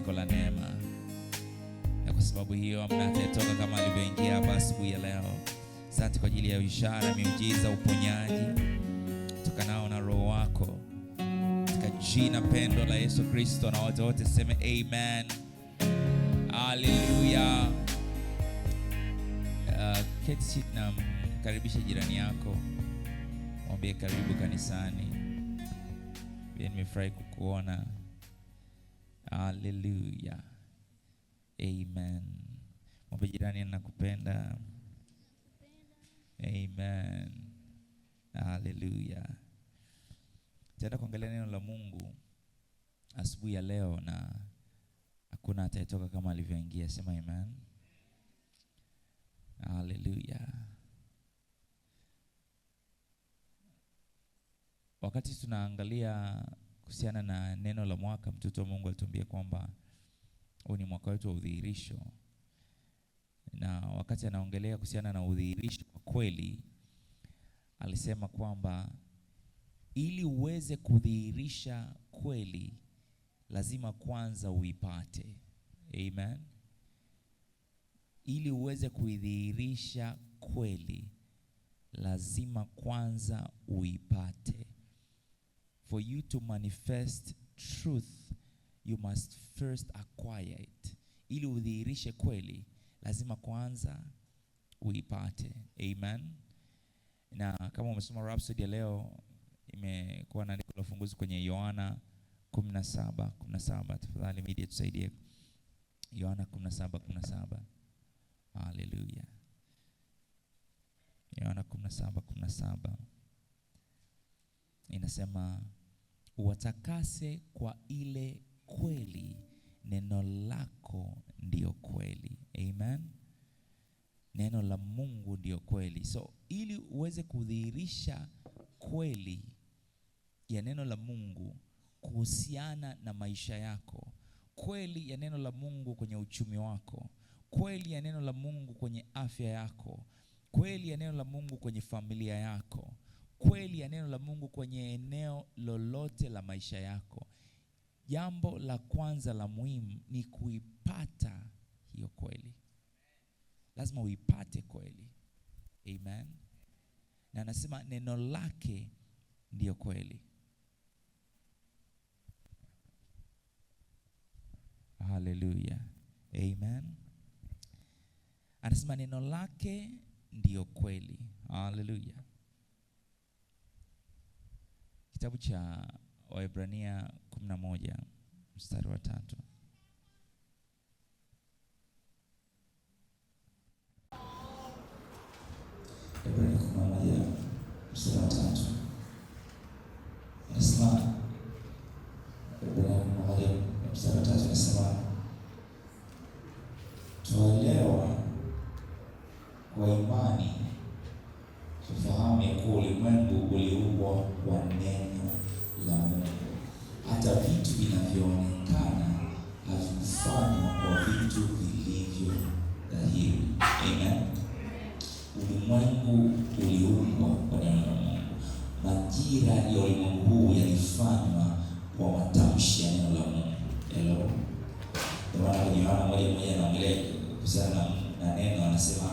ongezeko la neema. Na kwa sababu hiyo hamna atatoka kama alivyoingia hapa asubuhi ya leo. Asante kwa ajili ya ishara, miujiza, uponyaji tokanao na Roho wako. Katika jina pendo la Yesu Kristo, na watu wote sema amen. Hallelujah. Keti chini na karibisha jirani yako. Mwambie karibu kanisani. Nimefurahi kukuona. Hallelujah. Amen. Mwambie jirani nakupenda. Amen. Hallelujah. Tutaenda kuangalia neno la Mungu asubuhi ya leo, na hakuna atayetoka kama alivyoingia. Sema amen. Hallelujah. Wakati tunaangalia kuhusiana na neno la mwaka, mtoto wa Mungu alituambia kwamba huu ni mwaka wetu wa udhihirisho. Na wakati anaongelea kuhusiana na udhihirisho kwa kweli, alisema kwamba ili uweze kudhihirisha kweli lazima kwanza uipate. Amen. Ili uweze kuidhihirisha kweli lazima kwanza uipate. For you to manifest truth, you must first acquire it. Ili udhihirishe kweli lazima kwanza uipate. Amen. Na kama umesoma Rhapsody ya leo, imekuwa na andiko la ufunguzi kwenye Yohana 17:17. Tafadhali media tusaidie. Yohana 17:17. Hallelujah. Yohana 17:17. Inasema, watakase kwa ile kweli, neno lako ndio kweli. Amen. Neno la Mungu ndio kweli. So ili uweze kudhihirisha kweli ya neno la Mungu kuhusiana na maisha yako, kweli ya neno la Mungu kwenye uchumi wako, kweli ya neno la Mungu kwenye afya yako, kweli ya neno la Mungu kwenye familia yako, kweli ya neno la Mungu kwenye eneo lolote la maisha yako, jambo la kwanza la muhimu ni kuipata hiyo kweli. Lazima uipate kweli. Amen. Na anasema neno lake ndiyo kweli. Hallelujah. Amen. Anasema neno lake ndiyo kweli. Hallelujah. Kitabu cha Waebrania 11:3. Waebrania 11:3. Nasema Waebrania 11:3 nasema, tuelewa kwa imani tufahamu ya kuwa ulimwengu uliumbwa kwa neno la Mungu, hata vitu vinavyoonekana havifanywa kwa vitu vilivyo dhahiri. Amen. Ulimwengu uliumbwa kwa neno la Mungu. Majira ya ulimwengu huu yalifanywa kwa matamshi ya neno la Mungu. Hello. Ndio maana Yohana 1:1 anaongelea kuhusiana na neno, anasema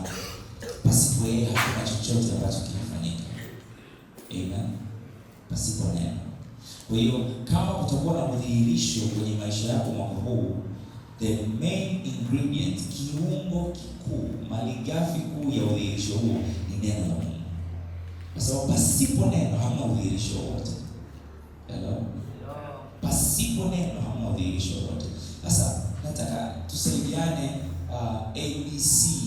pasipo yeye hakuna chochote ambacho kinafanyika. Amen. Pasipo neno. Kwa hiyo kama kutakuwa na udhihirisho kwenye maisha yako mwaka huu, the main ingredient, kiungo kikuu, malighafi kuu ya udhihirisho huu ni neno la Mungu. Kwa sababu pasipo neno hamna udhihirisho wote. Hello. Pasipo neno hamna udhihirisho wote. Sasa nataka tusaidiane ABC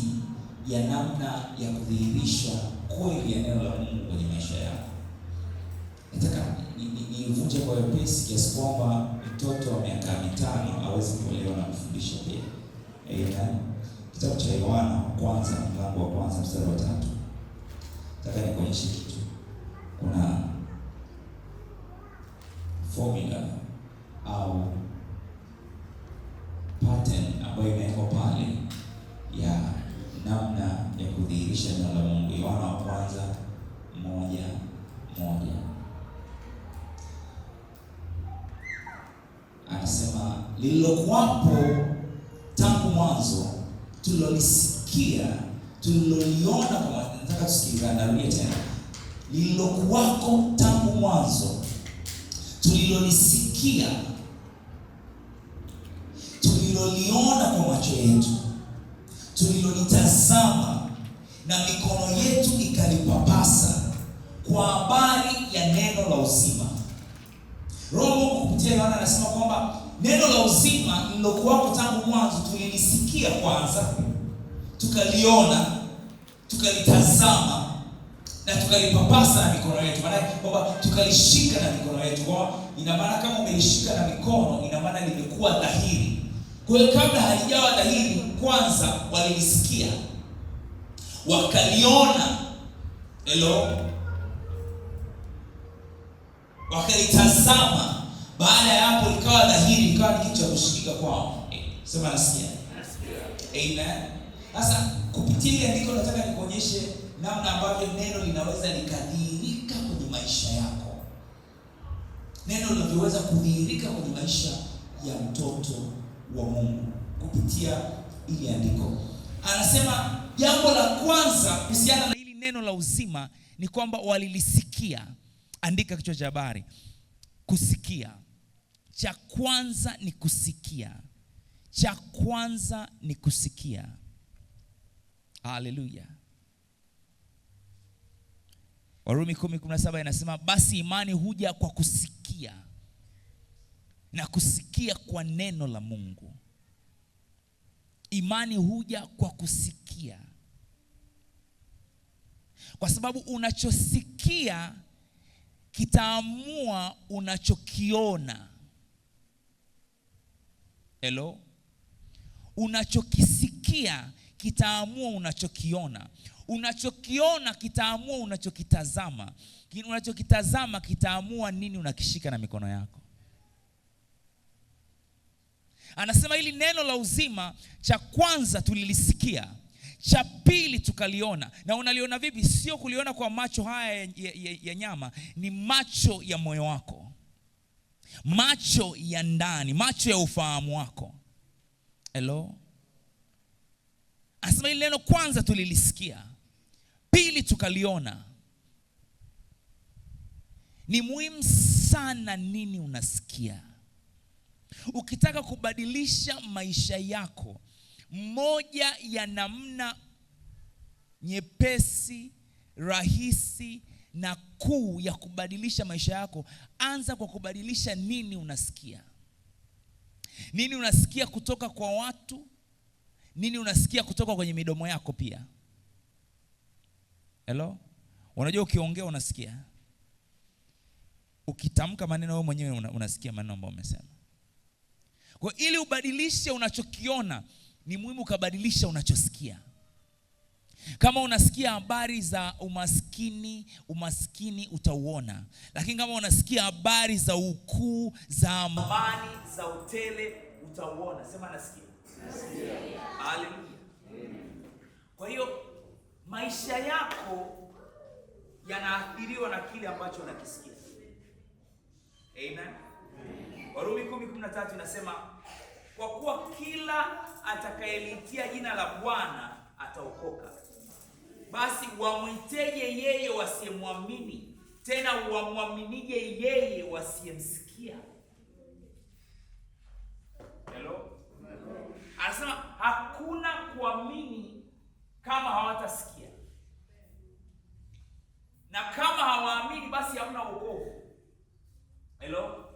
ya namna ya kudhihirisha kweli ya neno la Mungu kwenye maisha yako. Nataka nivunje kwa wepesi kiasi kwamba mtoto wa miaka 5 hawezi kuelewa na kufundisha pia. Amen. Kitabu cha Yohana kwanza mlango wa kwanza mstari wa 3. Nataka nikuonyeshe kitu. Kuna formula au pattern ambayo imewekwa pale ya namna ya kudhihirisha neno la Mungu. Yohana wa kwanza 1:1. Anasema lililokuwapo tangu mwanzo, tulilolisikia, tuliloliona kwa nataka tusikilizane, narudia tena. Lililokuwako tangu mwanzo, tulilolisikia, tuliloliona kwa macho yetu, tulilolitazama na mikono yetu ikalipapasa kwa habari ya neno la uzima. Roho kupitia Yohana anasema kwamba neno la uzima lilokuwako tangu mwanzo tulilisikia kwanza, tukaliona, tukalitazama na tukalipapasa na mikono yetu. Maana kwamba tukalishika na mikono yetu. Kwa ina maana kama umelishika na mikono, ina maana limekuwa dhahiri. Kwa hiyo kabla halijawa dhahiri, kwanza walilisikia, wakaliona, wakalitazama. Baada ya hapo likawa dhahiri, likawa ni kitu cha kushikika kwao. Sema nasikia. Amen. Sasa kupitia ile andiko nataka nikuonyeshe namna ambavyo neno linaweza likadhihirika kwenye maisha yako. Neno linavyoweza kudhihirika kwenye maisha ya mtoto wa Mungu kupitia ile andiko. Anasema jambo la kwanza kuhusiana na hili neno la uzima ni kwamba walilisikia. Andika kichwa cha habari. Kusikia. Cha kwanza ni kusikia. Cha kwanza ni kusikia. Haleluya. Warumi 10:17 inasema basi imani huja kwa kusikia, na kusikia kwa neno la Mungu. Imani huja kwa kusikia, kwa sababu unachosikia kitaamua unachokiona. Hello? Unachokisikia kitaamua unachokiona. Unachokiona kitaamua unachokitazama. Unachokitazama kitaamua nini unakishika na mikono yako. Anasema hili neno la uzima, cha kwanza tulilisikia, cha pili tukaliona. Na unaliona vipi? Sio kuliona kwa macho haya ya nyama, ni macho ya moyo wako, macho ya ndani, macho ya ufahamu wako. Hello? Anasema hili neno kwanza tulilisikia, pili tukaliona. Ni muhimu sana nini unasikia. Ukitaka kubadilisha maisha yako, moja ya namna nyepesi, rahisi na kuu ya kubadilisha maisha yako, anza kwa kubadilisha nini unasikia. Nini unasikia kutoka kwa watu? Nini unasikia kutoka kwenye midomo yako pia? Hello? Unajua ukiongea unasikia. Ukitamka maneno wewe mwenyewe unasikia maneno ambayo umesema. Kwa ili ubadilishe unachokiona, ni muhimu ukabadilisha unachosikia. Kama unasikia habari za umaskini utauona. Lakini kama unasikia habari za ukuu, za amani, za utele, utauona. Sema nasikia. Nasikia. Haleluya. Kwa hiyo maisha yako yanaathiriwa na kile ambacho unakisikia. Amen. Warumi 10:13 inasema kwa kuwa kila atakayelitia jina la Bwana ataokoka. Basi wamwiteje yeye wasiyemwamini, tena wamwaminije yeye wasiyemsikia. Hello? Anasema hakuna kuamini kama hawatasikia, na kama hawaamini basi hamna wokovu. Hello?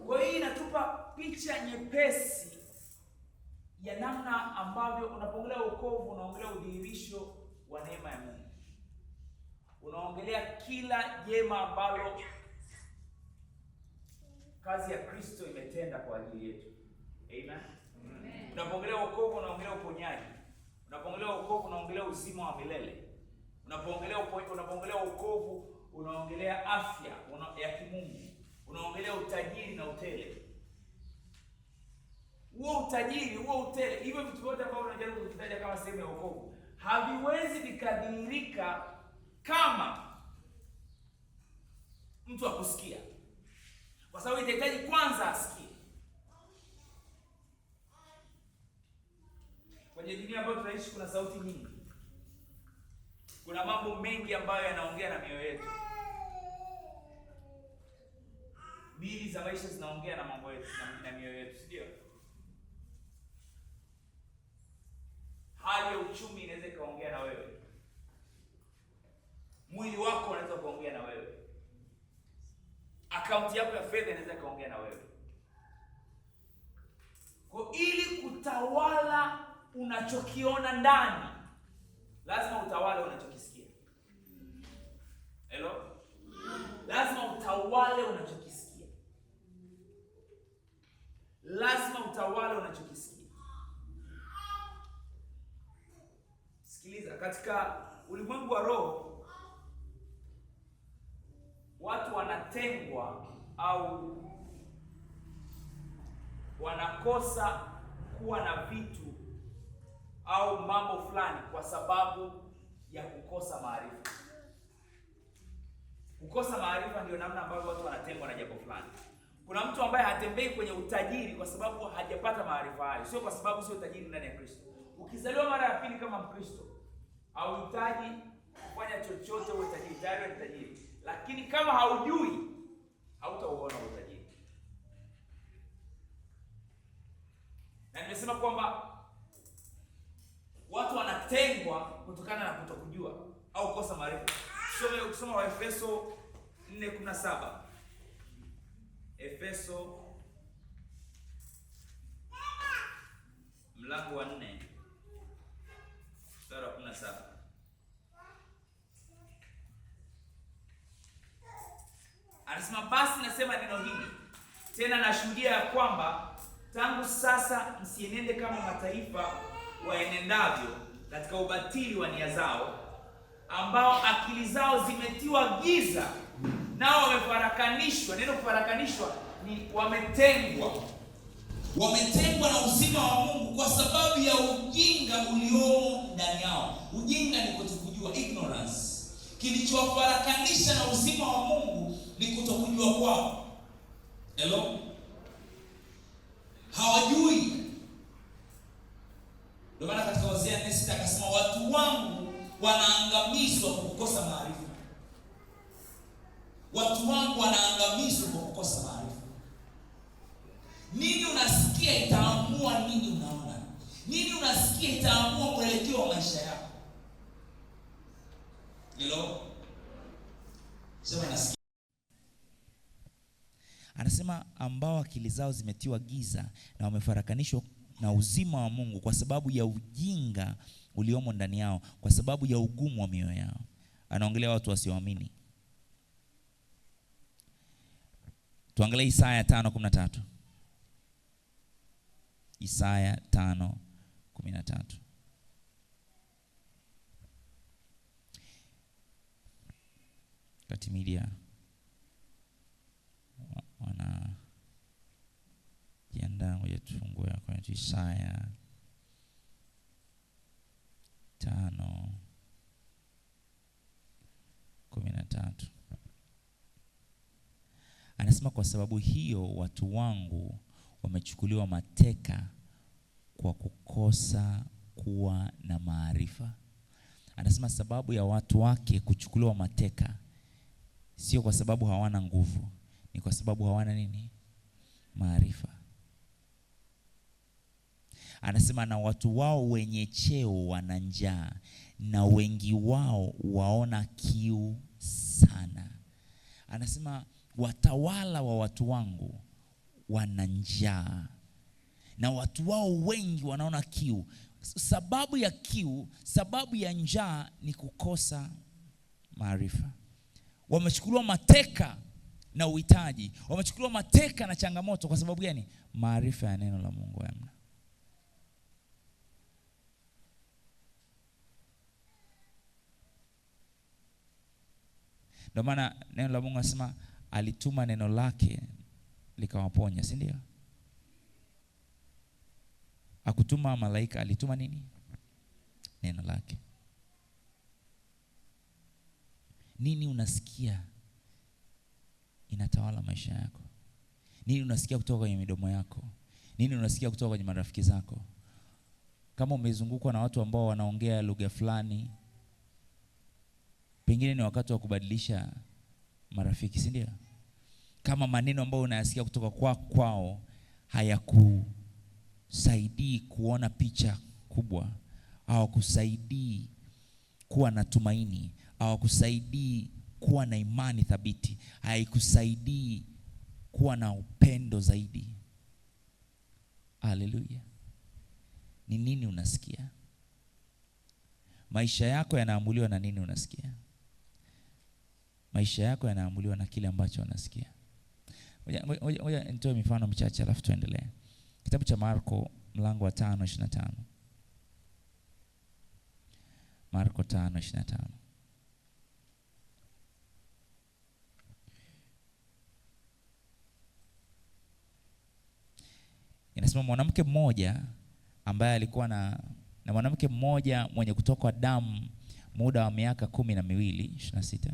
Kwa hiyo inatupa picha nyepesi ya namna ambavyo unapoongelea wokovu unaongelea udhihirisho wa neema ya Mungu. Unaongelea kila jema ambalo kazi ya Kristo imetenda kwa ajili yetu. Amen. Unapoongelea wokovu unaongelea uponyaji. Unapoongelea wokovu unaongelea uzima wa milele. Unapoongelea wokovu unaongelea afya ya kimungu. Unaongelea utajiri na utele. Huo utajiri, huo utele, hivyo vitu vyote ambavyo unajaribu kuvitaja kama sehemu ya wokovu, haviwezi vikadhihirika kama mtu akusikia. Kwa sababu itahitaji kwanza asikie. Kwenye dunia ambayo tunaishi kuna sauti nyingi. Kuna mambo mengi ambayo yanaongea na mioyo yetu. Bili za maisha zinaongea na mambo yetu na mioyo yetu, ndio? Hali ya uchumi inaweza kaongea na wewe. Mwili wako unaweza kuongea na wewe. Akaunti yako ya fedha inaweza kaongea na wewe. Kwa ili kutawala unachokiona ndani, lazima utawale unachokisikia. Hello? Lazima utawale unachokisikia. Lazima utawale unachokisikia. Sikiliza, katika ulimwengu wa roho watu wanatengwa au wanakosa kuwa na vitu au mambo fulani kwa sababu ya kukosa maarifa. Kukosa maarifa ndio namna ambavyo watu wanatengwa na jambo fulani. Kuna mtu ambaye hatembei kwenye utajiri kwa sababu hajapata maarifa hayo, sio kwa sababu sio tajiri ndani ya Kristo. Ukizaliwa mara ya pili kama Mkristo, hauhitaji kufanya chochote uwe tajiri, tayari ni tajiri. Lakini kama haujui, hautauona utajiri. Na nimesema kwamba watu wanatengwa kutokana na kutokujua au kukosa maarifa. Ukisoma Waefeso 4:17. Efeso mlango wa 4 mstari wa 17. Anasema, basi nasema neno hili tena, nashuhudia ya kwamba tangu sasa msienende kama mataifa waenendavyo katika ubatili wa nia zao, ambao akili zao zimetiwa giza, nao wamefarakanishwa. Neno kufarakanishwa ni wametengwa na uzima wa Mungu kwa sababu ya ujinga uliomo ndani yao. Ujinga ni kutokujua, ignorance. Kilichowafarakanisha na uzima wa Mungu ni kutokujua kwao. Hello? Hawajui. Ndio maana katika Hosea 4:6 akasema, watu wangu wanaangamizwa kwa kukosa maarifa. Watu wangu wanaangamizwa kwa kukosa maarifa. Nini unasikia itaamua nini unaona. Nini unasikia itaamua mwelekeo wa maisha yako. Hello? Sema nasikia. Anasema ambao akili zao zimetiwa giza na wamefarakanishwa na uzima wa Mungu kwa sababu ya ujinga uliomo ndani yao, kwa sababu ya ugumu wa mioyo yao. Anaongelea watu wasioamini. Tuangalie Isaya 5:13. Isaya 5:13. Kati media wana jiandaa, ngoja tufungue kwa Isaya 5:13. Anasema, kwa sababu hiyo watu wangu wamechukuliwa mateka kwa kukosa kuwa na maarifa. Anasema sababu ya watu wake kuchukuliwa mateka sio kwa sababu hawana nguvu, ni kwa sababu hawana nini? Maarifa. Anasema na watu wao wenye cheo wana njaa, na wengi wao waona kiu sana. Anasema watawala wa watu wangu wana njaa, na watu wao wengi wanaona kiu. Sababu ya kiu, sababu ya njaa ni kukosa maarifa. Wamechukuliwa mateka na uhitaji, wamechukuliwa mateka na changamoto. Kwa sababu gani? Maarifa ya neno la Mungu hamna. Ndio maana neno la Mungu nasema alituma neno lake likawaponya, si ndio? Hakutuma malaika, alituma nini? Neno lake. Nini unasikia inatawala maisha yako? Nini unasikia kutoka kwenye midomo yako? Nini unasikia kutoka kwenye marafiki zako? kama umezungukwa na watu ambao wanaongea lugha fulani, pengine ni wakati wa kubadilisha marafiki, si ndio? Kama maneno ambayo unayasikia kutoka kwao hayakusaidii kuona picha kubwa, au kusaidii kuwa na tumaini, au kusaidii kuwa na imani thabiti, haikusaidii kuwa na upendo zaidi. Haleluya. Ni nini unasikia? Maisha yako yanaamuliwa na nini unasikia? Maisha yako yanaamuliwa na kile ambacho unasikia. Ngoja nitoe mifano michache alafu tuendelee. Kitabu cha Marko mlango wa 5:25. Marko 5:25. Inasema mwanamke mmoja ambaye alikuwa na mwanamke mmoja mwenye kutokwa damu muda wa miaka 12, 26,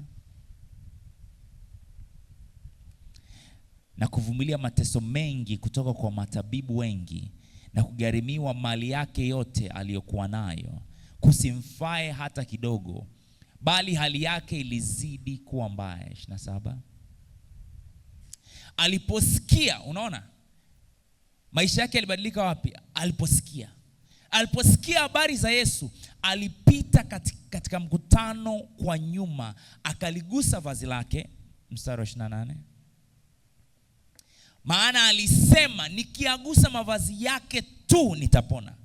na kuvumilia mateso mengi kutoka kwa matabibu wengi, na kugharimiwa mali yake yote aliyokuwa nayo, kusimfae hata kidogo, bali hali yake ilizidi kuwa mbaya. 27. Aliposikia, unaona maisha yake yalibadilika wapi? Aliposikia habari za Yesu, alipita katika mkutano kwa nyuma, akaligusa vazi lake. Mstari wa 28. Maana alisema, nikiagusa mavazi yake tu nitapona.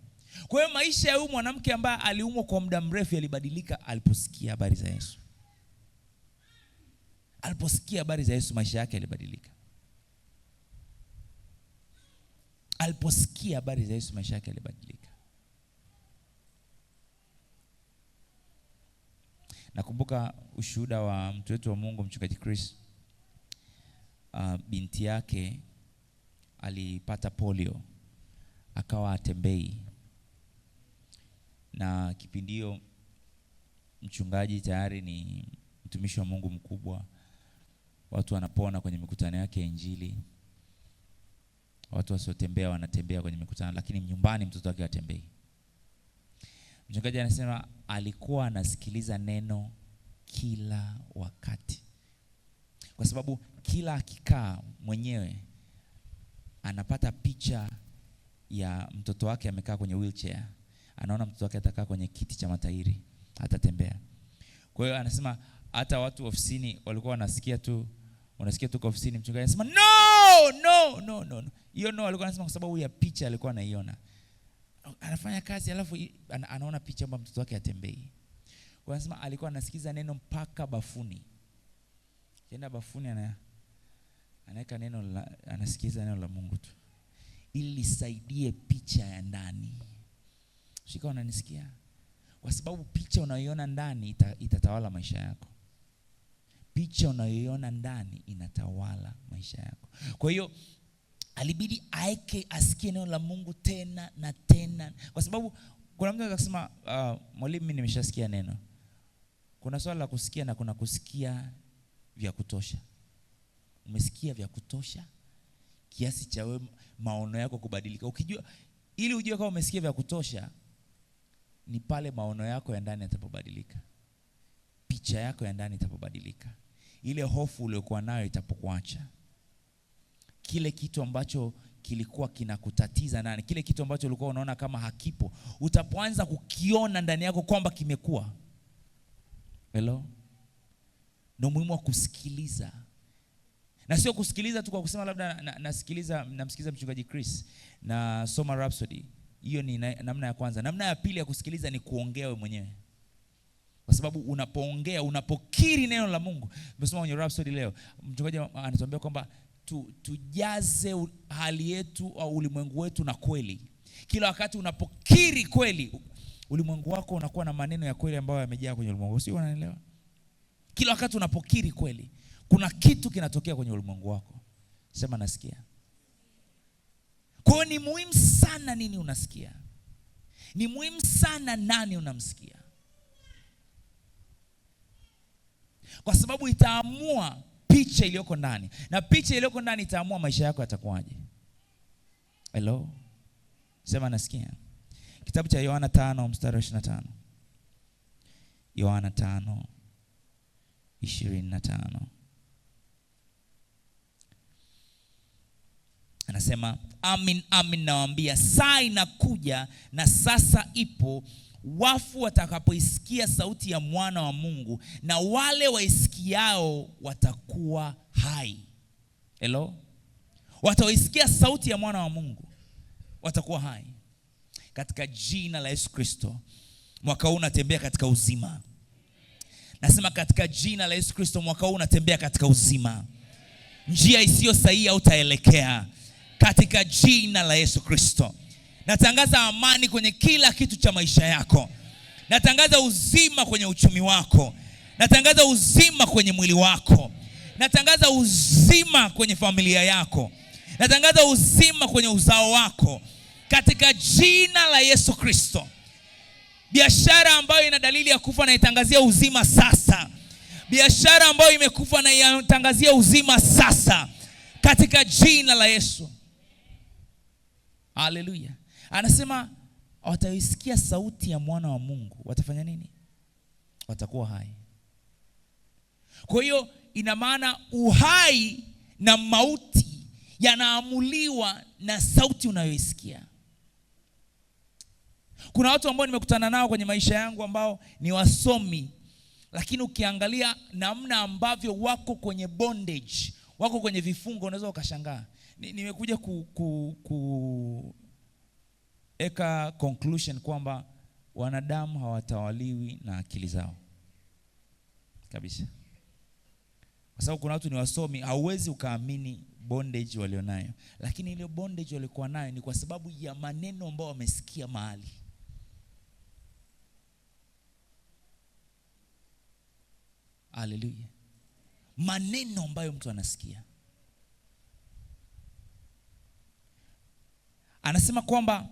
Kwa hiyo maisha ya huyu mwanamke ambaye aliumwa kwa muda mrefu yalibadilika aliposikia habari za Yesu. Aliposikia habari za Yesu, maisha yake yalibadilika. Aliposikia habari za Yesu, maisha yake yalibadilika. Nakumbuka ushuhuda wa mtu wetu wa Mungu, mchungaji Chris. Binti yake alipata polio, akawa atembei, na kipindi hiyo mchungaji tayari ni mtumishi wa Mungu mkubwa, watu wanapona kwenye mikutano yake ya Injili, watu wasiotembea wanatembea kwenye mikutano, lakini nyumbani mtoto wake hatembei. Mchungaji anasema alikuwa anasikiliza neno kila wakati, kwa sababu kila akikaa mwenyewe anapata picha ya mtoto wake amekaa kwenye wheelchair, anaona mtoto wake atakaa kwenye kiti cha matairi, atatembea. Kwa hiyo anasema hata watu ofisini walikuwa wanasikia tu, unasikia tu kwa ofisini mchungaji anasema no. Hiyo no alikuwa anasema kwa sababu ya picha alikuwa anaiona. Anafanya kazi alafu anaona picha kwamba mtoto wake atembei. Kwa anasema alikuwa anasikiza neno mpaka bafuni. Kienda bafuni anaweka neno anasikiza neno la Mungu tu, ili lisaidie picha ya ndani. Shika, unanisikia? Kwa sababu picha unayoiona ndani itatawala maisha yako. Picha unayoiona ndani inatawala maisha yako. Kwa hiyo alibidi asikie neno la Mungu tena na tena, kwa sababu kuna mtu anasema mwalimu, mimi nimeshasikia neno. Kuna swala la kusikia na kuna kusikia vya kutosha. Umesikia vya kutosha kiasi cha wewe maono yako kubadilika. Ukijua, ili ujue kama umesikia vya kutosha, ni pale maono yako ya ndani yatapobadilika, picha yako ya ndani itapobadilika, ile hofu uliyokuwa nayo itapokuacha, kile kitu ambacho kilikuwa kinakutatiza ndani, kile kitu ambacho ulikuwa unaona kama hakipo, utapoanza kukiona ndani yako kwamba kimekuwa. Hello? Ndio muhimu wa kusikiliza. Na sio kusikiliza tu kwa kusema labda namsikiliza mchungaji Chris na soma Rhapsody. Hiyo ni namna ya kwanza. Namna ya pili ya kusikiliza ni kuongea wewe mwenyewe. Kwa sababu unapoongea, unapokiri neno la Mungu. Tumesoma kwenye Rhapsody leo, mchungaji anatuambia kwamba tujaze hali yetu au ulimwengu wetu na kweli. Kila wakati unapokiri kweli, ulimwengu wako unakuwa na maneno ya kweli ambayo yamejaa kwenye ulimwengu. Sio, unanielewa? Kila wakati unapokiri kweli, kuna kitu kinatokea kwenye ulimwengu wako. Sema nasikia. Kwa hiyo ni muhimu sana nini unasikia. Ni muhimu sana nani unamsikia. Kwa sababu itaamua picha iliyoko ndani. Na picha iliyoko ndani itaamua maisha yako yatakuwaje. Hello? Sema nasikia. Kitabu cha Yohana 5 mstari wa 25. Yohana 5:25. Anasema, amin amin nawaambia, saa inakuja na sasa ipo, wafu watakapoisikia sauti ya mwana wa Mungu, na wale waisikiao watakuwa hai. Hello? Wataisikia sauti ya mwana wa Mungu, watakuwa hai. Katika jina la Yesu Kristo, mwaka huu unatembea katika uzima. Nasema katika jina la Yesu Kristo, mwaka huu unatembea katika uzima. Njia isiyo sahihi hautaelekea. Katika jina la Yesu Kristo, natangaza amani kwenye kila kitu cha maisha yako. Natangaza uzima kwenye uchumi wako. Natangaza uzima kwenye mwili wako. Natangaza uzima kwenye familia yako. Natangaza uzima kwenye uzao wako. Katika jina la Yesu Kristo. Biashara ambayo ina dalili ya kufa na itangazia uzima sasa. Biashara ambayo imekufa na itangazia uzima sasa. Katika jina la Yesu. Haleluya. Anasema wataisikia sauti ya mwana wa Mungu. Watafanya nini? Watakuwa hai. Kwa hiyo ina maana uhai na mauti yanaamuliwa na sauti unayoisikia. Kuna watu ambao nimekutana nao kwenye maisha yangu ambao ni wasomi, lakini ukiangalia namna ambavyo wako kwenye bondage, wako kwenye vifungo, unaweza ukashangaa. Nimekuja eka conclusion kwamba wanadamu hawatawaliwi na akili zao kabisa. Kwa sababu kuna watu ni wasomi, hauwezi ukaamini bondage walionayo, lakini ile bondage walikuwa nayo ni kwa sababu ya maneno ambayo wamesikia mahali. Haleluya. Maneno ambayo mtu anasikia. Anasema kwamba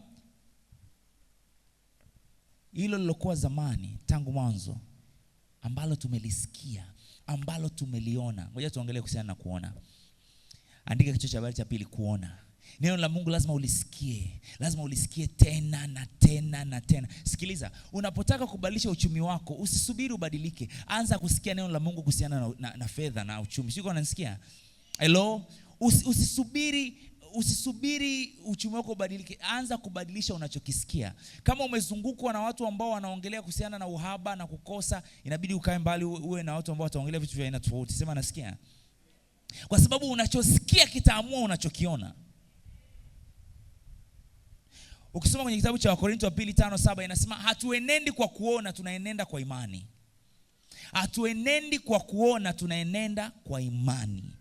hilo lilokuwa zamani tangu mwanzo, ambalo tumelisikia, ambalo tumeliona. Ngoja tuongelee kuhusiana na kuona. Andika kichwa cha habari cha pili, kuona. Neno la Mungu lazima ulisikie. Lazima ulisikie tena na tena na tena. Sikiliza, unapotaka kubadilisha uchumi wako, usisubiri ubadilike. Anza kusikia neno la Mungu kuhusiana na fedha na uchumi. Sio unanisikia? Hello? Usisubiri uchumi wako ubadilike. Anza kubadilisha unachokisikia. Kama umezungukwa na watu ambao wanaongelea kuhusiana na uhaba na kukosa, inabidi ukae mbali, uwe na watu ambao wataongelea vitu vya aina tofauti. Sema nasikia. Kwa sababu unachosikia kitaamua unachokiona. Ukisoma kwenye kitabu cha Wakorintho wa 2:5-7 inasema hatuenendi kwa kuona, tunaenenda kwa imani. Hatuenendi kwa kuona, tunaenenda kwa imani.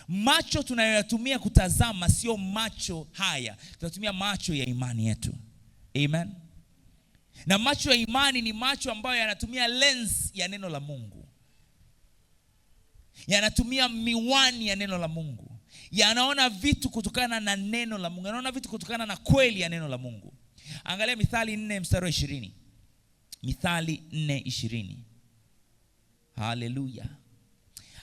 Macho tunayoyatumia kutazama sio macho haya. Tunatumia macho ya imani yetu. Amen. Na macho ya imani ni macho ambayo yanatumia lens ya neno la Mungu. Yanatumia miwani ya neno la Mungu. Yanaona vitu kutokana na neno la Mungu. Yanaona vitu kutokana na kweli ya neno la Mungu. Angalia Mithali 4 mstari wa 20. Mithali 4:20. Haleluya.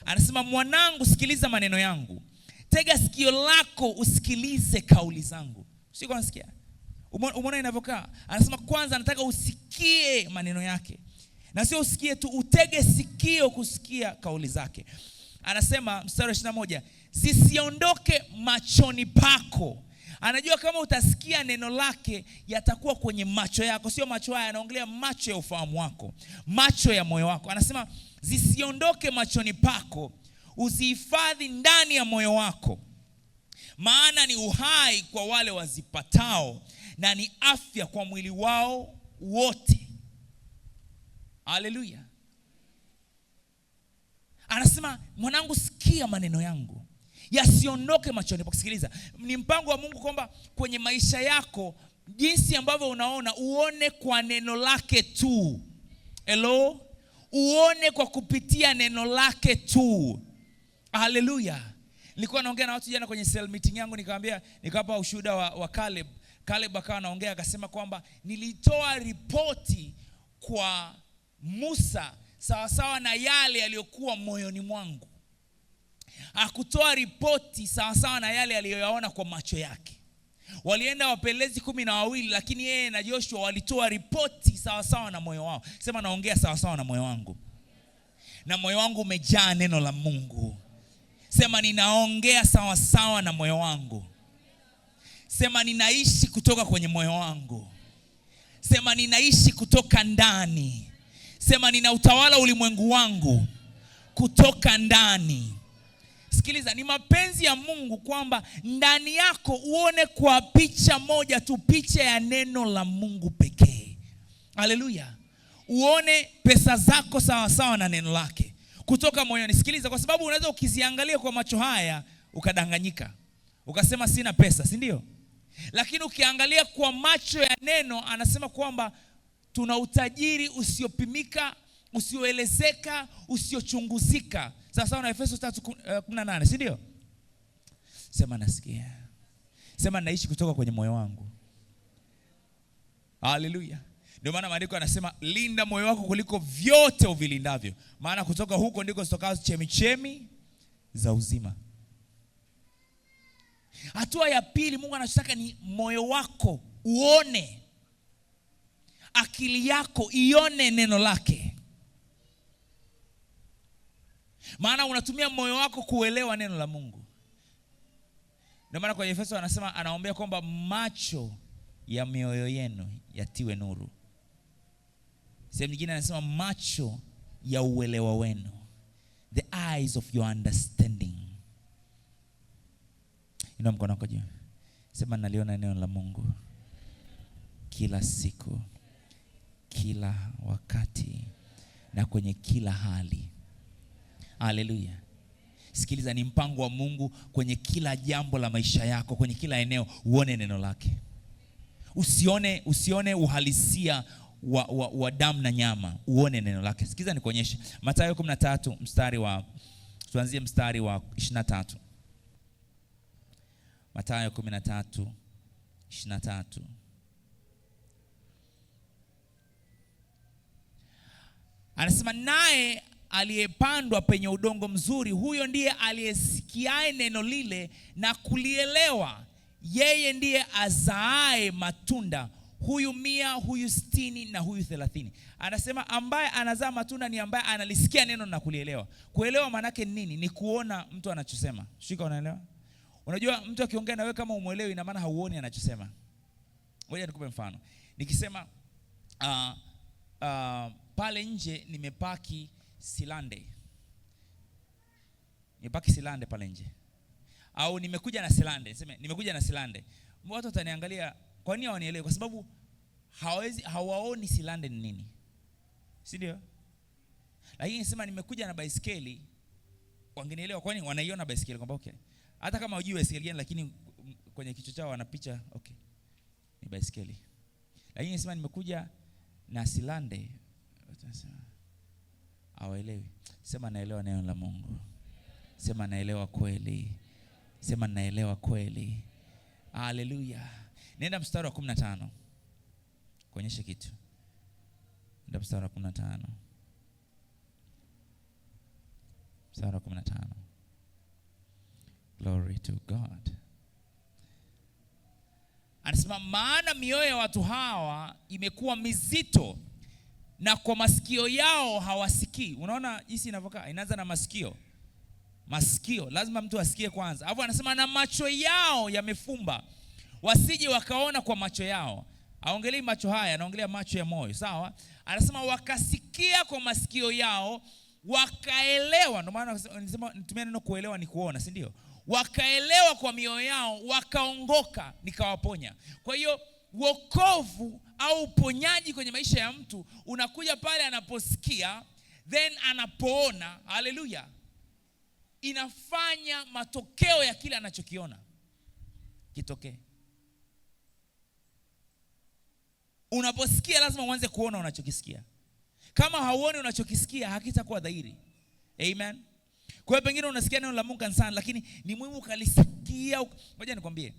Anasema, mwanangu sikiliza maneno yangu. Tega sikio lako usikilize kauli zangu. Sio unasikia? Umeona inavyokaa? Anasema kwanza nataka usikie maneno yake. Na sio usikie tu, utege sikio kusikia kauli zake. Anasema mstari wa 21, zisiondoke machoni pako. Anajua kama utasikia neno lake yatakuwa kwenye macho yako. Sio macho haya, anaongelea macho ya ufahamu wako, macho ya moyo wako. Anasema zisiondoke machoni pako, uzihifadhi ndani ya moyo wako, maana ni uhai kwa wale wazipatao na ni afya kwa mwili wao wote. Haleluya. Anasema mwanangu sikia maneno yangu, yasiondoke machoni pako. Sikiliza, ni mpango wa Mungu kwamba kwenye maisha yako jinsi ambavyo unaona, uone kwa neno lake tu. Hello? Uone kwa kupitia neno lake tu. Haleluya. Nilikuwa naongea na watu jana kwenye cell meeting yangu, nikawapa ushuhuda wa Caleb. Caleb akawa anaongea akasema kwamba nilitoa ripoti kwa Musa sawasawa na yale yaliyokuwa moyoni mwangu. Hakutoa ripoti sawasawa na yale aliyoyaona kwa macho yake. Walienda wapelelezi 12, lakini yeye na Joshua walitoa ripoti sawa sawa na moyo wao. Sema naongea sawa sawa na moyo wangu. Na moyo wangu umejaa neno la Mungu. Sema ninaongea sawa sawa na moyo wangu. Sema ninaishi kutoka kwenye moyo wangu. Sema ninaishi kutoka ndani. Sema ninautawala ulimwengu wangu kutoka ndani. Sikiliza, ni mapenzi ya Mungu kwamba ndani yako uone kwa picha moja tu, picha ya neno la Mungu pekee. Haleluya. Uone pesa zako sawa sawa na neno lake kutoka moyoni. Sikiliza, kwa sababu unaweza ukiziangalia kwa macho haya ukadanganyika, ukasema sina pesa, si ndio? Lakini ukiangalia kwa macho ya neno, anasema kwamba tuna utajiri usiopimika, usioelezeka, usiochunguzika. Sawa na Efeso 3:18, si ndio? Sema nasikia. Sema naishi kutoka kwenye moyo wangu. Haleluya. Ndio maana maandiko yanasema linda moyo wako kuliko vyote uvilindavyo, maana kutoka huko ndiko zitokazo chemichemi za uzima. Hatua ya pili, Mungu anachotaka ni moyo wako uone, akili yako ione neno lake. Maana unatumia moyo wako kuelewa neno la Mungu. Ndio maana kwa Efeso anasema, anaombea kwamba macho ya mioyo yenu yatiwe nuru. Sehemu nyingine anasema macho ya uelewa wenu, the eyes of your understanding. Inua mkono wako juu. Sema naliona neno la Mungu kila siku, kila wakati na kwenye kila hali. Haleluya. Sikiliza, ni mpango wa Mungu kwenye kila jambo la maisha yako, kwenye kila eneo uone neno lake. Usione uhalisia wa damu na nyama, uone neno lake. Sikiza nikuonyeshe. Mathayo 13 tuanzie mstari wa 23. Mathayo 13:23. Anasema naye aliyepandwa penye udongo mzuri, huyo ndiye aliyesikiae neno lile na kulielewa. Yeye ndiye azaae matunda, huyu 100, huyu 60 na huyu 30. Anasema ambaye anazaa matunda ni ambaye analisikia neno na kulielewa. Kuelewa maana yake nini? Ni kuona mtu anachosema. Shika, unaelewa? Unajua mtu akiongea na wewe kama umuelewi, ina maana hauoni anachosema. Ngoja nikupe mfano. Nikisema pale nje nimepaki silande. Nimepaki silande pale nje. Au nimekuja na silande. Niseme nimekuja na silande. Watu wataniangalia, kwa nini hawanielewi? Kwa sababu hawaoni silande ni nini. Si ndio? Lakini nisema nimekuja na baisikeli, wangenielewa. Kwa nini? Wanaiona baisikeli kwamba okay. Hata kama hujui baisikeli gani, lakini kwenye kichwa chao wana picha, okay, ni baisikeli. Lakini nisema nimekuja na silande, hawaelewi. Sema naelewa neno la Mungu. Sema naelewa kweli. Sema naelewa kweli. Haleluya. Nenda mstari wa 15. Kuonyesha kitu. Nenda mstari wa 15. Mstari wa 15. Glory to God. Anasema maana mioyo ya watu hawa imekuwa mizito, na kwa masikio yao hawasikii. Unaona jinsi inavyokaa? Inaanza na masikio. Masikio lazima mtu asikie kwanza. Alafu anasema na macho yao yamefumba, wasije wakaona kwa macho yao. Aongelei macho haya, anaongelea macho ya moyo, sawa? Anasema wakasikia kwa masikio yao, wakaelewa. Ndio maana anasema nitumia neno kuelewa ni kuona, si ndio? Wakaelewa kwa mioyo yao, wakaongoka, nikawaponya. Kwa hiyo wokovu au uponyaji kwenye maisha ya mtu unakuja pale anaposikia, then anapoona. Haleluya. Inafanya matokeo ya kile anachokiona kitokee. Unaposikia lazima uanze kuona unachokisikia. Kama hauoni unachokisikia, hakitakuwa dhahiri. Amen. Kwa hiyo pengine unasikia neno la Mungu kanisani, lakini ni muhimu ukalisikia. Ngoja nikwambie.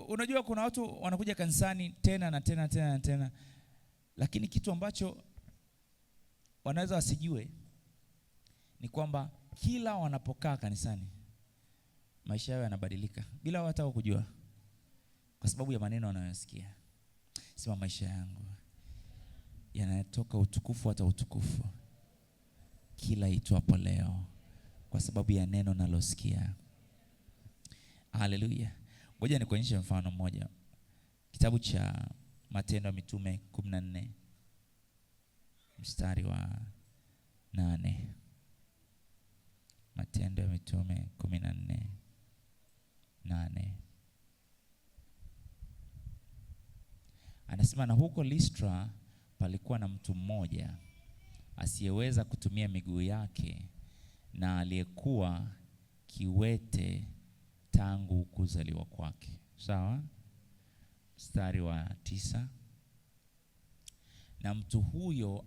Unajua kuna watu wanakuja kanisani tena na tena tena na tena, lakini kitu ambacho wanaweza wasijue ni kwamba kila wanapokaa kanisani maisha yao yanabadilika bila hata kujua. kwa sababu ya maneno anayosikia. Sema maisha yangu yanatoka utukufu hata utukufu kila itwapo leo kwa sababu ya neno nalosikia. Haleluya. Ngoja nikuonyeshe mfano mmoja. Kitabu cha Matendo ya Mitume 14 mstari wa 8. Matendo ya Mitume 14:8. Anasema, na huko Listra palikuwa na mtu mmoja asiyeweza kutumia miguu yake na aliyekuwa kiwete tangu kuzaliwa kwake. Sawa? Mstari wa 9. Na mtu huyo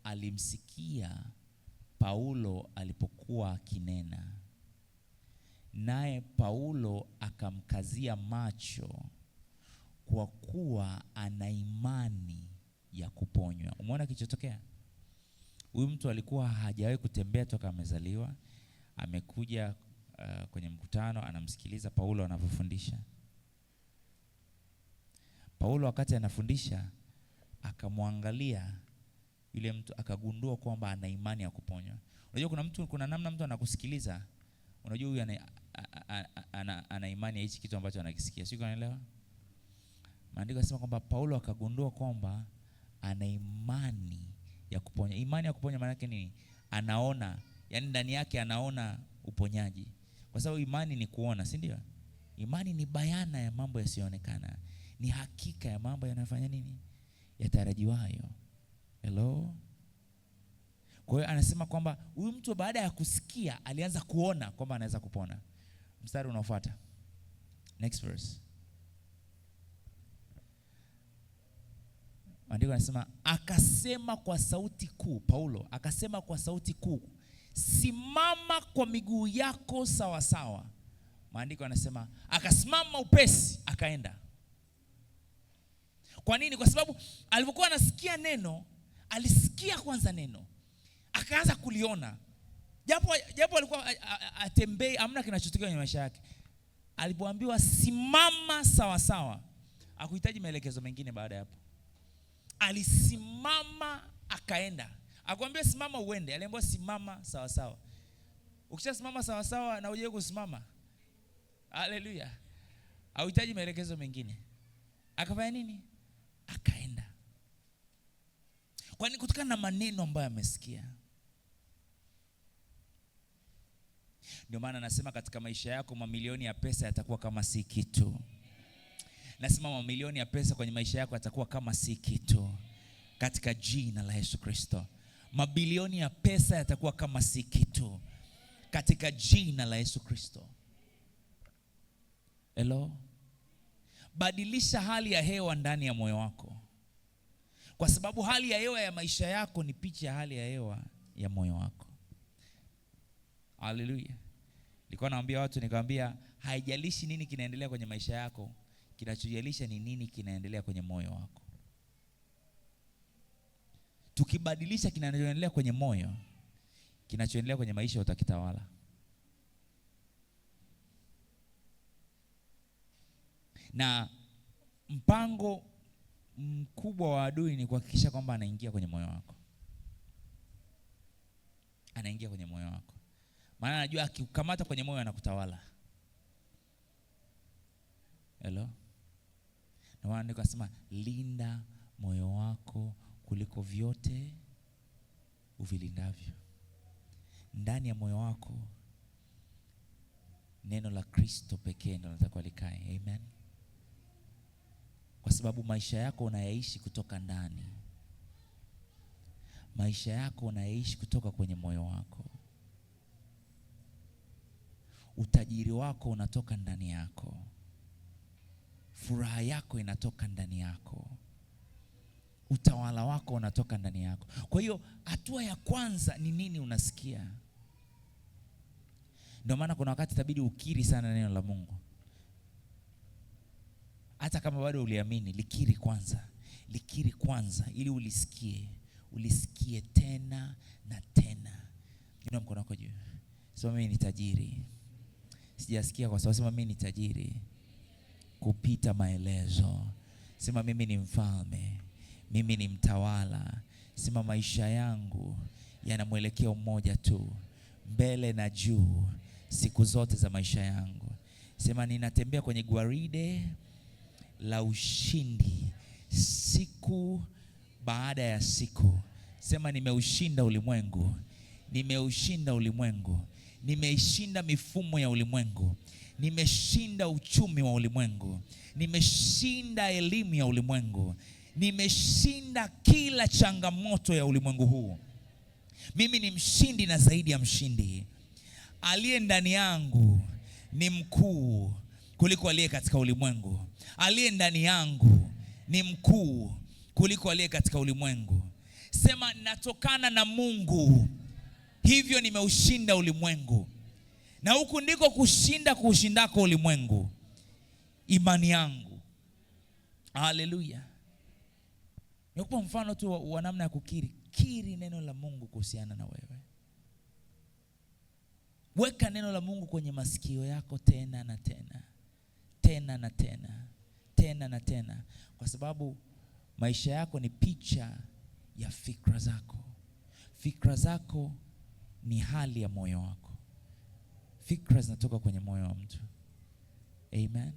alimsikia Paulo alipokuwa akinena, naye Paulo akamkazia macho kwa kuwa ana imani ya kuponywa. Umeona kilichotokea? Huyu mtu alikuwa hajawahi kutembea toka amezaliwa. Amekuja kwenye mkutano, anamsikiliza Paulo anavyofundisha. Paulo wakati anafundisha akamwangalia yule mtu, akagundua kwamba ana imani ya kuponywa. Unajua kuna namna mtu anakusikiliza, unajua huyu ana imani ya hichi kitu ambacho anakisikia. Sio, unaelewa? Maandiko yanasema kwamba Paulo akagundua kwamba ana imani ya kuponya. Imani ya kuponya maana yake ni anaona, yani ndani yake anaona uponyaji. Kwa sababu imani ni kuona, si ndio? Imani ni bayana ya mambo yasiyoonekana. Ni hakika ya mambo yanayofanya nini? Yatarajiwayo. Hello? Kwa hiyo anasema kwamba huyu mtu baada ya kusikia alianza kuona kwamba anaweza kupona. Mstari unaofuata. Next verse. Maandiko yanasema akasema kwa sauti kuu, Paulo akasema kwa sauti kuu, simama kwa miguu yako sawa sawa. Maandiko yanasema akasimama upesi akaenda. Kwa nini? Kwa sababu alipokuwa anasikia neno, alisikia kwanza neno, akaanza kuliona. Japo alikuwa atembei, hamna kinachotokea kwenye maisha yake. Alipoambiwa simama sawa sawa, hakuhitaji maelekezo mengine baada ya hapo. Alisimama akaenda. Akwambia simama uende, aliambiwa simama sawa sawa. Ukishasimama sawa sawa na uje kusimama. Haleluya. Hauhitaji maelekezo mengine. Akafanya nini? Akaenda. Kwani kutokana na maneno ambayo amesikia. Ndio maana nasema katika maisha yako mamilioni ya pesa yatakuwa kama si kitu. Nasema mamilioni ya pesa kwenye maisha yako yatakuwa kama si kitu. Katika jina la Yesu Kristo. Mabilioni ya pesa yatakuwa kama si kitu. Katika jina la Yesu Kristo. Hello? Badilisha hali ya hewa ndani ya moyo wako. Kwa sababu hali ya hewa ya maisha yako ni picha ya hali ya hewa ya moyo wako. Haleluya. Nilikuwa naambia watu, nikamwambia haijalishi nini kinaendelea kwenye maisha yako, kinachojalisha ni nini kinaendelea kwenye moyo wako. Tukibadilisha kinachoendelea kwenye moyo, kinachoendelea kwenye maisha utakitawala. Na mpango mkubwa wa adui ni kuhakikisha kwamba anaingia kwenye moyo wako. Anaingia kwenye moyo wako. Maana anajua akikamata kwenye moyo anakutawala. Hello? Na maana nikasema linda moyo wako kuliko vyote uvilindavyo. Ndani ya moyo wako neno la Kristo pekee ndio linatakiwa likae. Amen. Kwa sababu maisha yako unayaishi kutoka ndani. Maisha yako unayaishi kutoka kwenye moyo wako. Utajiri wako unatoka ndani yako. Furaha yako inatoka ndani yako. Utawala wako unatoka ndani yako. Kwa hiyo hatua ya kwanza ni nini unasikia? Ndio maana kuna wakati itabidi ukiri sana neno la Mungu. Hata kama bado uliamini, likiri kwanza. Likiri kwanza ili ulisikie. Ulisikie tena na tena. Inua mkono wako juu. Sema mimi ni tajiri. Sijasikia kwa sababu sema mimi ni tajiri. kupita maelezo. Sema mimi ni mfalme, mimi ni mtawala. Sema maisha yangu yana mwelekeo mmoja tu, mbele na juu, siku zote za maisha yangu. Sema ninatembea kwenye gwaride la ushindi siku baada ya siku. Sema nimeushinda ulimwengu, nimeushinda ulimwengu, nimeishinda mifumo ya ulimwengu, nimeshinda uchumi wa ulimwengu, nimeshinda elimu ya ulimwengu, nimeshinda kila changamoto ya ulimwengu huu. Mimi ni mshindi na zaidi ya mshindi. Aliye ndani yangu ni mkuu kuliko aliye katika ulimwengu. Aliye ndani yangu ni mkuu kuliko aliye katika ulimwengu. Sema natokana na Mungu, hivyo nimeushinda ulimwengu. Na huku ndiko kushinda kuushindako ulimwengu, imani yangu. Haleluya. Nikupa mfano tu wa namna ya kukiri. Kiri neno la Mungu kuhusiana na wewe. Weka neno la Mungu kwenye masikio yako tena na tena, tena na tena, tena na tena, kwa sababu maisha yako ni picha ya fikra zako. Fikra zako ni hali ya moyo wako. Fikra zinatoka kwenye moyo wa mtu. Amen.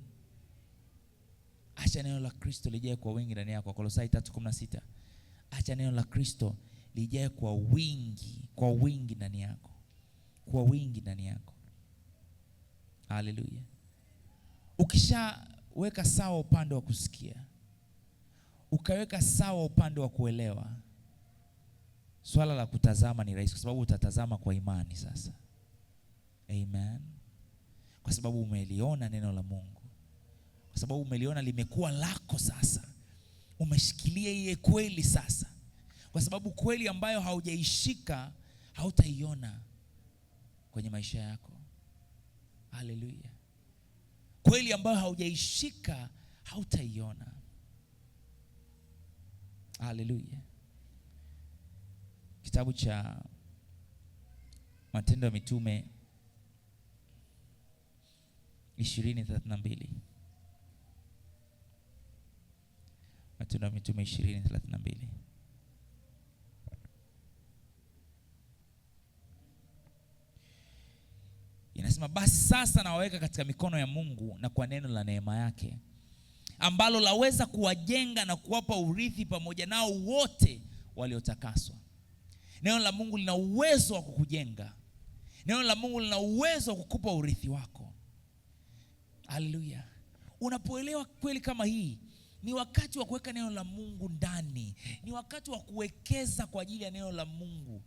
Acha neno la Kristo lijae kwa wingi ndani yako. Kolosai 3:16. Acha neno la Kristo lijae kwa wingi ndani yako. Kwa wingi ndani yako. Haleluya. Ukishaweka sawa upande wa kusikia, ukaweka sawa upande wa kuelewa, swala la kutazama ni rahisi, kwa sababu utatazama kwa imani sasa. Amen. Kwa sababu umeliona neno la Mungu, kwa sababu umeliona limekuwa lako sasa, umeshikilia ile kweli sasa, kwa sababu kweli ambayo haujaishika hautaiona kwenye maisha yako. Haleluya. Kweli ambayo haujaishika hautaiona. Haleluya. Kitabu cha Matendo ya Mitume 20:32. Matendo ya Mitume 20:32. Inasema basi sasa nawaweka katika mikono ya Mungu na kwa neno la neema yake, ambalo laweza kuwajenga na kuwapa urithi pamoja nao wote waliotakaswa. Neno la Mungu lina uwezo wa kukujenga. Neno la Mungu lina uwezo wa kukupa urithi wako. Haleluya. Unapoelewa kweli kama hii, ni wakati wa kuweka neno la Mungu ndani. Ni wakati wa kuwekeza kwa ajili ya neno la Mungu.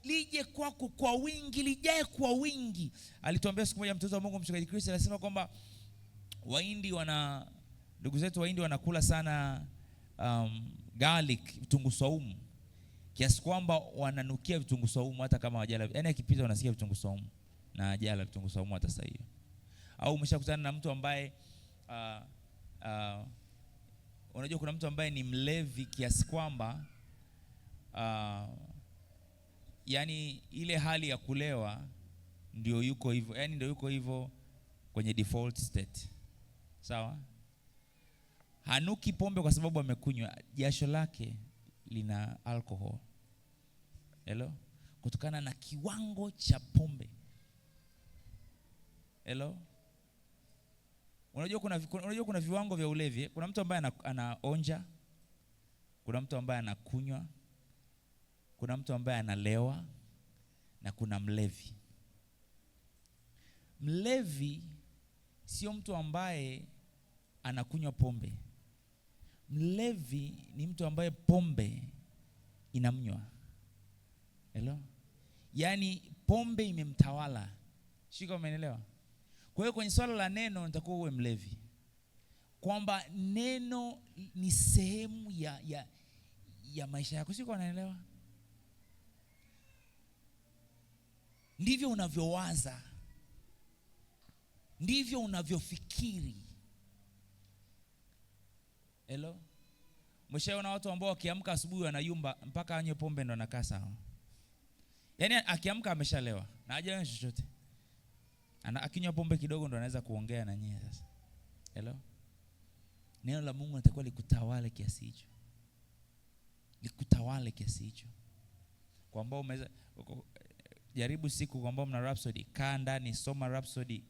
Lije kwako kwa wingi, lijae kwa wingi. Alituambia siku moja mtoto wa Mungu, mchungaji Kristo, anasema kwamba ndugu zetu Wahindi wanakula sana garlic, vitunguu saumu, kiasi kwamba wananukia vitunguu saumu hata kama hawajala. Yaani akipita unasikia vitunguu saumu na hajala vitunguu saumu hata sasa hiyo. Au umeshakutana na mtu ambaye unajua kuna mtu ambaye ni mlevi kiasi kwamba yani ile hali ya kulewa ndio yuko hivyo, yani ndio yuko hivyo kwenye default state. Sawa? Hanuki pombe kwa sababu amekunywa, jasho lake lina alcohol. Hello? Kutokana na kiwango cha pombe. Hello? Unajua kuna viwango vya ulevi. Kuna mtu ambaye anaonja, kuna mtu ambaye anakunywa, kuna mtu ambaye analewa, na kuna mlevi. Mlevi sio mtu ambaye anakunywa pombe. Mlevi ni mtu ambaye pombe inamnywa. Hello? Yaani pombe imemtawala. Shika, umeelewa? Kwa hiyo kwenye swala la neno nitakuwa uwe mlevi, kwamba neno ni sehemu ya maisha yako. Shika, unaelewa? Ndivyo unavyowaza, ndivyo unavyofikiri. Hello? Mshaona watu ambao wakiamka asubuhi wanayumba mpaka anywe pombe ndo anakaa sawa. Yaani akiamka ameshalewa na hajanywa chochote. Akinywa pombe kidogo ndo anaweza kuongea na nyie sasa. Hello? Neno la Mungu linatakiwa likutawale kiasi hicho. Likutawale kiasi hicho. Kwa ambao jaribu siku kwa ambao mna Rhapsody, kaa ndani, soma Rhapsody,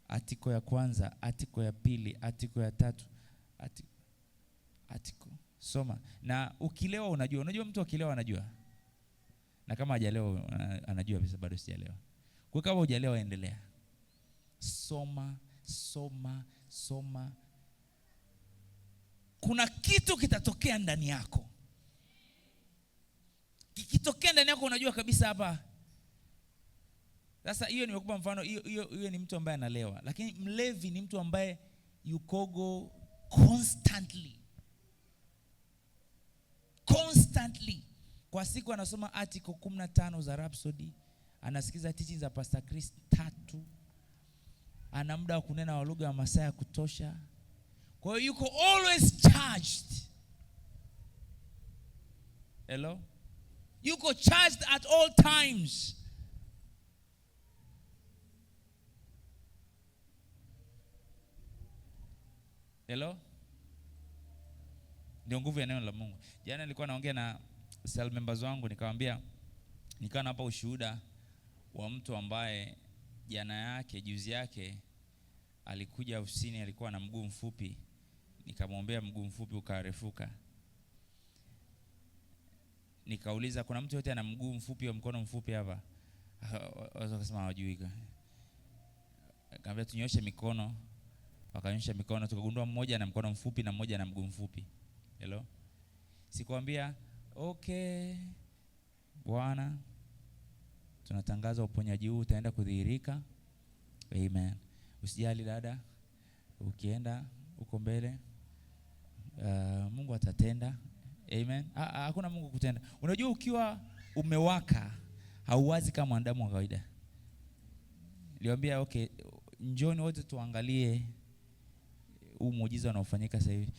article ya kwanza, article ya pili, article ya tatu, article soma. Na ukilewa unajua mtu akilewa anajua. Na kama hajalewa anajua bisa bado sijalewa. Kwa kama hujalewa endelea. Soma. Kuna kitu kitatokea ndani yako. Kikitokea ndani yako unajua kabisa hapa. Sasa hiyo nimekupa mfano, hiyo ni mtu ambaye analewa. Lakini mlevi ni mtu ambaye yukogo constantly. Kwa siku anasoma article 15 za Rhapsody, anasikiza teachings za Pastor Chris 3, ana muda wa kunena wa lugha ya Masai ya kutosha. Kwa hiyo yuko always charged. Hello? Yuko charged at all times. Hello? Ndio nguvu ya neno la Mungu. Jana nilikuwa naongea na cell members wangu, nikawaambia nikawa hapa ushuhuda wa mtu ambaye juzi yake alikuja ofisini, alikuwa na mguu mfupi. Nikamwombea mguu mfupi ukarefuka. Nikauliza kuna mtu yote ana mguu mfupi au mkono mfupi hapa? Wakasema hawajui. Nikamwambia tunyoshe mikono. Wakanyosha mikono, tukagundua mmoja ana mkono mfupi na mmoja ana mguu mfupi. Hello? Sikwambia okay, Bwana tunatangaza uponyaji huu utaenda kudhihirika. Amen. Usijali dada, ukienda uko mbele Mungu atatenda. Amen. Hakuna Mungu kutenda. Unajua ukiwa umewaka hauwazi kama mwanadamu wa kawaida. Niliwaambia okay, njoni wote tuangalie huu muujiza unaofanyika sasa hivi.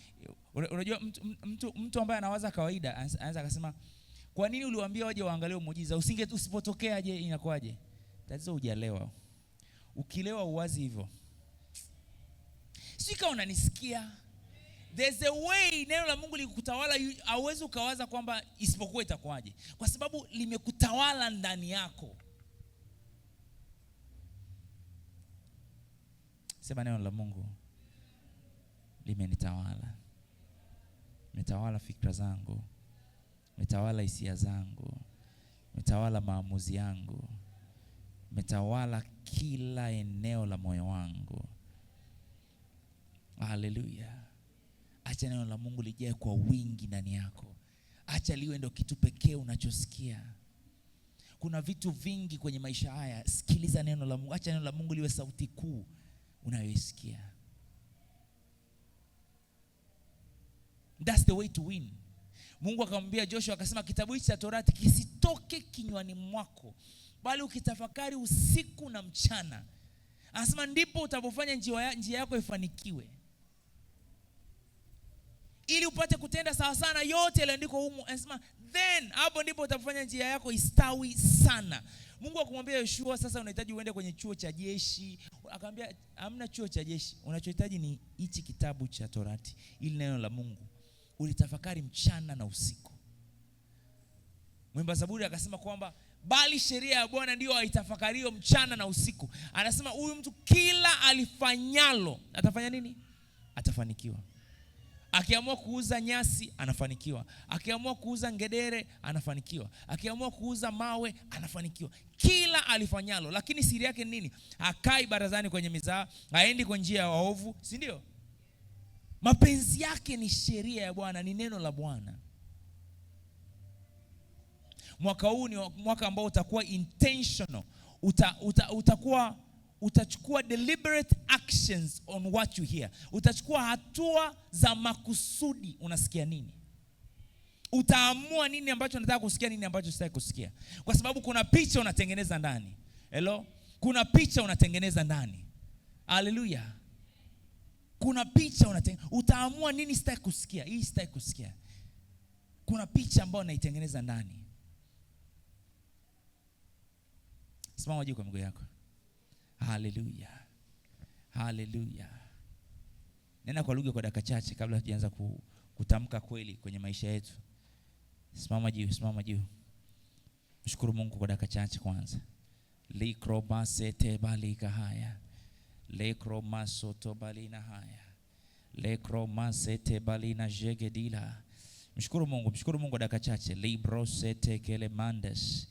Unajua mtu ambaye anawaza kawaida anaweza akasema kwa nini uliwaambia waje waangalie muujiza? Usipotokea je inakuaje? Tatizo hujalewa. Ukilewa uwazi hivyo. Sika unanisikia? There's a way neno la Mungu likutawala, hauwezi ukawaza kwamba isipokuwa itakuaje. Kwa sababu limekutawala ndani yako. Sema neno la Mungu limenitawala. Metawala fikra zangu. Metawala hisia zangu. Metawala maamuzi yangu. Metawala kila eneo la moyo wangu. Haleluya. Acha neno la Mungu lijae kwa wingi ndani yako. Acha liwe ndio kitu pekee unachosikia. Kuna vitu vingi kwenye maisha haya. Sikiliza neno la Mungu. Acha neno la Mungu liwe sauti kuu unayoisikia. That's the way to win. Mungu akamwambia Joshua akasema kitabu hiki cha Torati kisitoke kinywani mwako, bali ukitafakari usiku na mchana. Anasema ndipo utapofanya njia yako ifanikiwe. Ili upate kutenda sawa sana yote yaliyoandikwa humu. Anasema then hapo ndipo utafanya njia yako istawi sana. Mungu akamwambia Yoshua sasa unahitaji uende kwenye chuo cha jeshi. Akamwambia hamna chuo cha jeshi. Unachohitaji ni hichi kitabu cha Torati. Ili neno la Mungu ulitafakari mchana na usiku. Mwimba Zaburi akasema kwamba bali sheria ya Bwana ndio aitafakario mchana na usiku. Anasema huyu mtu kila alifanyalo atafanya nini? Atafanikiwa. Akiamua kuuza nyasi anafanikiwa. Akiamua kuuza ngedere anafanikiwa. Akiamua kuuza mawe anafanikiwa. Kila alifanyalo. Lakini siri yake nini? Hakai barazani kwenye mizaa, haendi kwa njia ya waovu, si ndio? Mapenzi yake ni sheria ya Bwana, ni neno la Bwana. Mwaka huu ni mwaka ambao utakuwa intentional. Utachukua deliberate actions on what you hear. Utachukua hatua za makusudi. Unasikia nini? Utaamua nini ambacho unataka kusikia, nini ambacho sitaki kusikia. Kwa sababu kuna picha unatengeneza ndani. Hello? Kuna picha unatengeneza ndani. Hallelujah. Kuna picha utaamua nini sitaki kusikia, hii sitaki kusikia. Kuna picha ambayo unaitengeneza ndani. Simama juu kwa miguu yako. Hallelujah. Hallelujah. Nena kwa lugha kwa dakika chache kabla hatujaanza kutamka kweli kwenye maisha yetu. Simama juu. Mshukuru Mungu kwa dakika chache kwanza. Likrobasete balika haya. Lekromasoto balina haya. Lekromasete balina jegedila. Mshukuru Mungu dakika chache. Librosete kelemandes.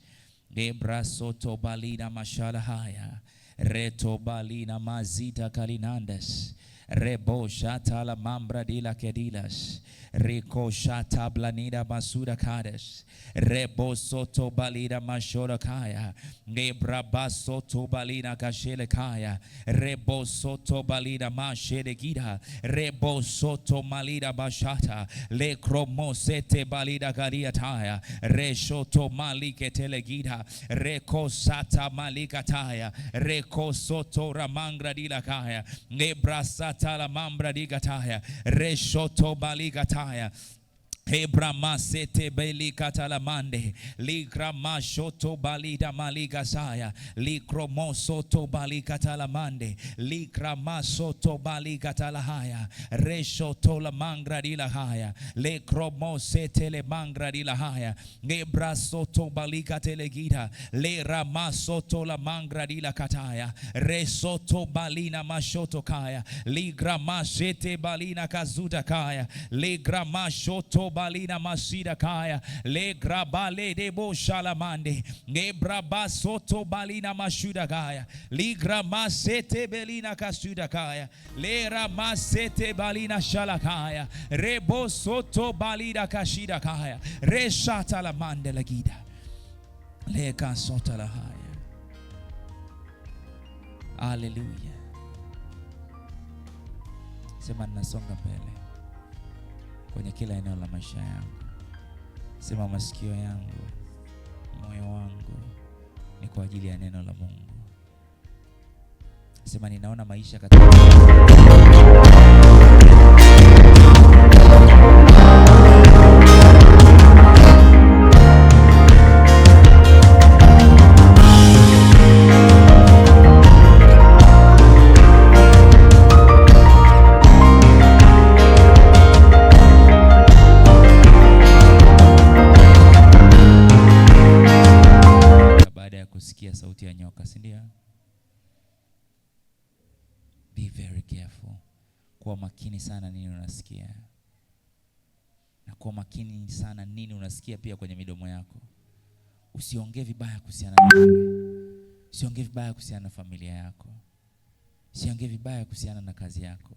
Gebrasoto balina mashala haya. Reto balina mazita kalinandes. Rebo shata la mambra dila kedilas. Rico shata blanida basuda kades. Rebo soto balida mashora kaya. Nebra basoto balina kashele kaya. Rebo soto balida mashede gida. Rebo soto malida bashata. Le kromosete balida garia taya. Reshoto malike telegida. Reko sata malika taya. Reko soto ramangra dila kaya. Nebra sata la mambra digataya. Reshoto baligataya. Hebrama sete beli katalamande ligrama shoto balida maliga saya likromo soto bali katalamande ligrama soto bali katalahaya reshoto la mangra dila haya lekromo sete le mangra dila haya nebra soto bali katelegida le rama soto la mangra dila kataya resoto balina mashoto kaya ligrama sete balina kazuda kaya ligrama shoto balina masida kaya le grabale debo shalamande ne braba soto balina mashuda kaya li gramasete belina kasuda kaya le ramasete balina shalakaya rebo soto balina kashida kaya reshata la mande lagida le kasota la haya. Haleluya. Sema ninasonga mbele kwenye kila eneo la maisha yangu. Sema masikio yangu, moyo wangu ni kwa ajili ya neno la Mungu. Sema ninaona maisha katika kusikia sauti ya nyoka, si ndio? Be very careful. Kuwa makini sana nini unasikia. Na kuwa makini sana nini unasikia pia kwenye midomo yako. Usiongee vibaya kuhusiana na wewe. Usiongee vibaya kuhusiana na familia yako. Usiongee vibaya kuhusiana na kazi yako.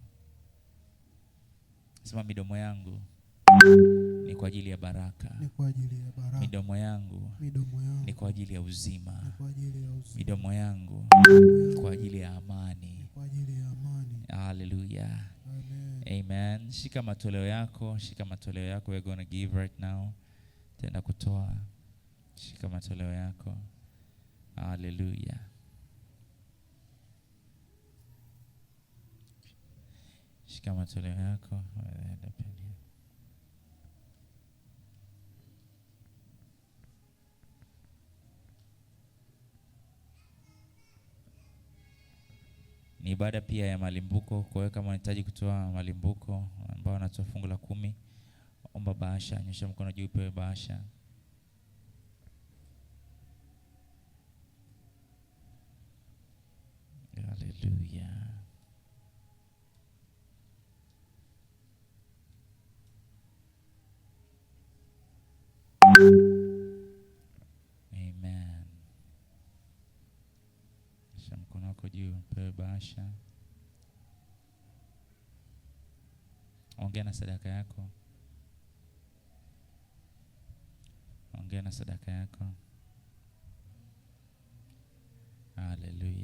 Sema midomo yangu ni kwa ajili ya baraka. Midomo yangu ni kwa ajili ya uzima. Midomo yangu ni kwa ajili ya amani. Hallelujah. Amen. Shika matoleo yako. We're going to give right now. Tenda kutoa. Shika matoleo yako. Hallelujah. Shika matoleo yako. Ni ibada pia ya malimbuko. Kwa hiyo kama unahitaji kutoa malimbuko ambao wanatoa fungu la 10, omba bahasha, nyosha mkono juu upewe bahasha. Hallelujah. Amen. Nyosha mkono wako juu upewe bahasha. Ongea na sadaka yako. Hallelujah.